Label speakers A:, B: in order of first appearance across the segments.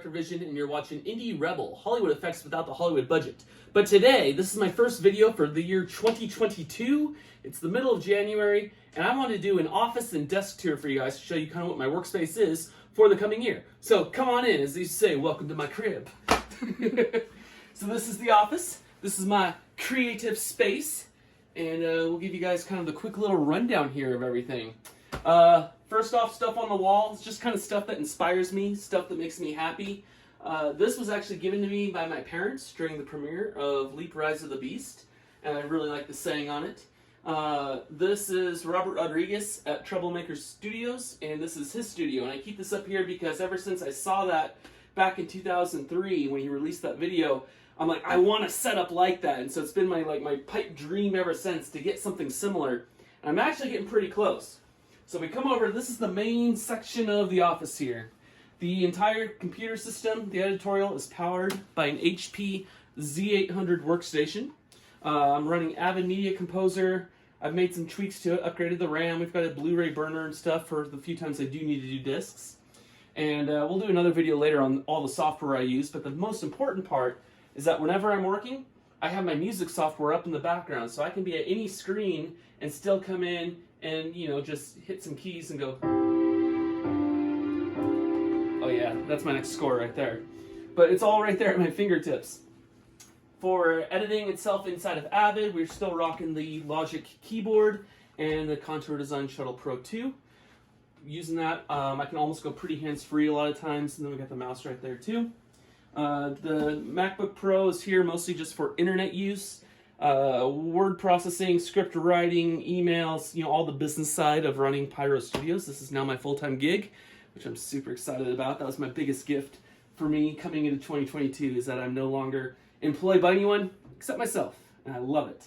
A: Director Vision, and you're watching Indie Rebel, Hollywood effects without the Hollywood budget. But today, this is my first video for the year 2022. It's the middle of January, and I want to do an office and desk tour for you guys to show you kind of what my workspace is for the coming year. So come on in, as they say, welcome to my crib. So this is the office. This is my creative space, and we'll give you guys kind of the quick little rundown here of everything. First off, stuff on the wall. It's just kind of stuff that inspires me, stuff that makes me happy. This was actually given to me by my parents during the premiere of Leap Rise of the Beast, and I really like the saying on it. This is Robert Rodriguez at Troublemaker Studios, and this is his studio. And I keep this up here because ever since I saw that back in 2003 when he released that video, I'm like, I want a setup like that. And so it's been my pipe dream ever since to get something similar. And I'm actually getting pretty close. So we come over, this is the main section of the office here. The entire computer system, the editorial, is powered by an HP Z800 workstation. I'm running Avid Media Composer. I've made some tweaks to it, upgraded the RAM. We've got a Blu-ray burner and stuff for the few times I do need to do discs. And we'll do another video later on all the software I use, but the most important part is that whenever I'm working, I have my music software up in the background, so I can be at any screen and still come in and, you know, just hit some keys and go, oh yeah, that's my next score right there. But it's all right there at my fingertips. For editing itself inside of Avid, we're still rocking the Logic keyboard and the Contour Design Shuttle Pro 2. Using that, I can almost go pretty hands-free a lot of times, and then we got the mouse right there too. The Macbook Pro is here mostly just for internet use. Word processing, script writing, emails, you know, all the business side of running Pyro Studios. This is now my full-time gig, which I'm super excited about. That was my biggest gift for me coming into 2022, is that I'm no longer employed by anyone except myself, and I love it.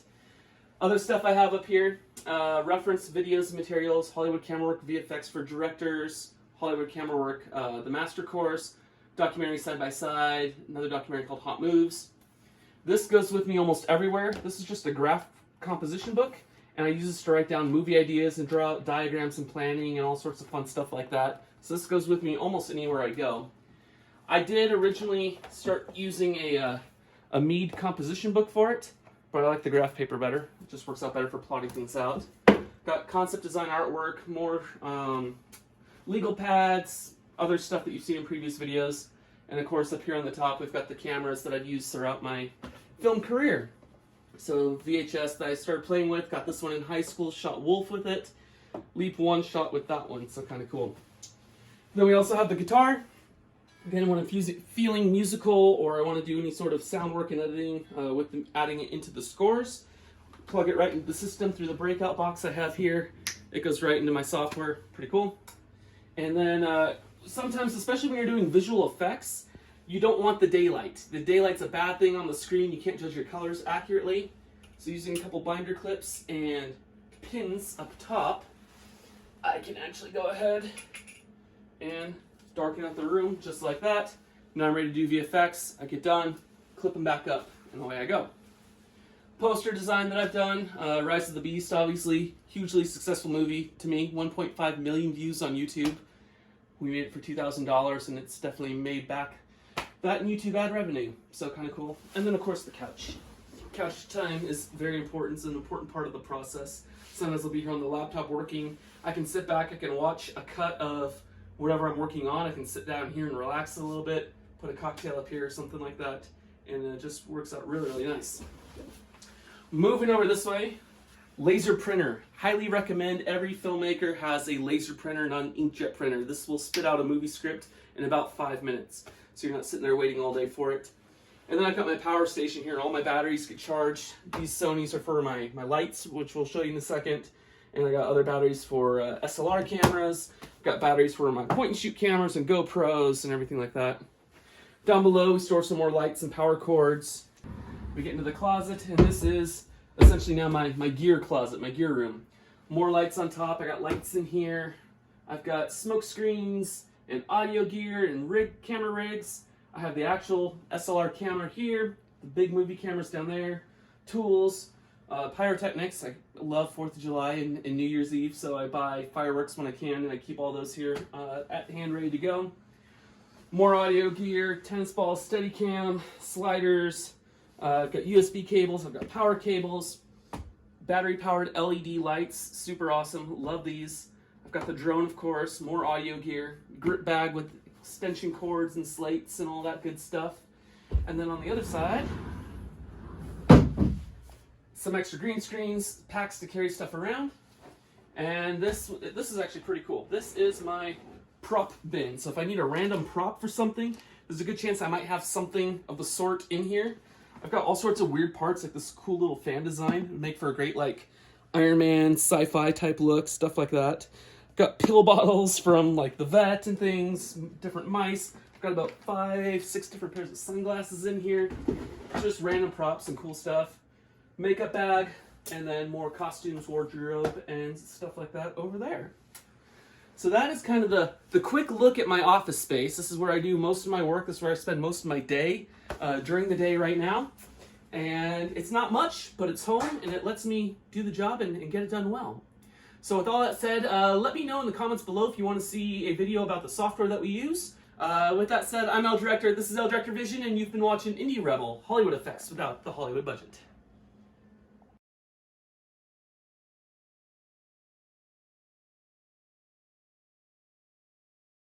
A: Other stuff I have up here, reference videos, materials, Hollywood camera work, VFX for directors, Hollywood camera work, the master course, documentary side by side, another documentary called Hot Moves. This goes with me almost everywhere. This is just a graph composition book, and I use this to write down movie ideas and draw out diagrams and planning and all sorts of fun stuff like that. So this goes with me almost anywhere I go. I did originally start using a Mead composition book for it, but I like the graph paper better. It just works out better for plotting things out. Got concept design artwork, more legal pads, other stuff that you've seen in previous videos. And of course, up here on the top, we've got the cameras that I've used throughout my film career. So VHS that I started playing with, got this one in high school, shot Wolf with it. Leap 1 shot with that one, so kind of cool. Then we also have the guitar. Again, when I'm feeling musical or I want to do any sort of sound work and editing with adding it into the scores, plug it right into the system through the breakout box I have here. It goes right into my software. Pretty cool. And then sometimes, especially when you're doing visual effects, you don't want the daylight. The daylight's a bad thing on the screen. You can't judge your colors accurately. So using a couple binder clips and pins up top, I can actually go ahead and darken out the room just like that. Now I'm ready to do VFX. I get done, clip them back up, and away I go. Poster design that I've done, Rise of the Beast, obviously, hugely successful movie to me. 1.5 million views on YouTube. We made it for $2,000, and it's definitely made back that in YouTube ad revenue. So kind of cool. And then of course the couch. Couch time is very important. It's an important part of the process. Sometimes I'll be here on the laptop working. I can sit back, I can watch a cut of whatever I'm working on. I can sit down here and relax a little bit, put a cocktail up here or something like that, and it just works out really, really nice. Moving over this way, laser printer. Highly recommend every filmmaker has a laser printer, not an inkjet printer. This will spit out a movie script in about 5 minutes, so you're not sitting there waiting all day for it. And then I've got my power station here, and all my batteries get charged. These Sonys are for my lights, which we'll show you in a second. And I got other batteries for SLR cameras. Got batteries for my point and shoot cameras and GoPros and everything like that. Down below, we store some more lights and power cords. We get into the closet, and this is essentially now my gear closet, my gear room. More lights on top. I got lights in here. I've got smoke screens and audio gear and camera rigs. I have the actual SLR camera here, the big movie cameras down there, tools, pyrotechnics. I love 4th of July and New Year's Eve, so I buy fireworks when I can, and I keep all those here at hand ready to go. More audio gear, tennis balls, Steadicam, sliders. I've got USB cables, I've got power cables, battery-powered LED lights, super awesome, love these. I've got the drone, of course, more audio gear, grip bag with extension cords and slates and all that good stuff. And then on the other side, some extra green screens, packs to carry stuff around. And this is actually pretty cool. This is my prop bin. So if I need a random prop for something, there's a good chance I might have something of the sort in here. I've got all sorts of weird parts, like this cool little fan design. It would make for a great, like, Iron Man, sci-fi type look, stuff like that. I've got pill bottles from, like, the vet and things, different mice. I've got about 5, 6 different pairs of sunglasses in here. Just random props and cool stuff. Makeup bag, and then more costumes, wardrobe, and stuff like that over there. So that is kind of the quick look at my office space. This is where I do most of my work. This is where I spend most of my day during the day right now. And it's not much, but it's home, and it lets me do the job and get it done well. So with all that said, let me know in the comments below if you want to see a video about the software that we use. With that said, I'm El Director, this is El Director Vision, and you've been watching Indie Rebel, Hollywood Effects without the Hollywood budget.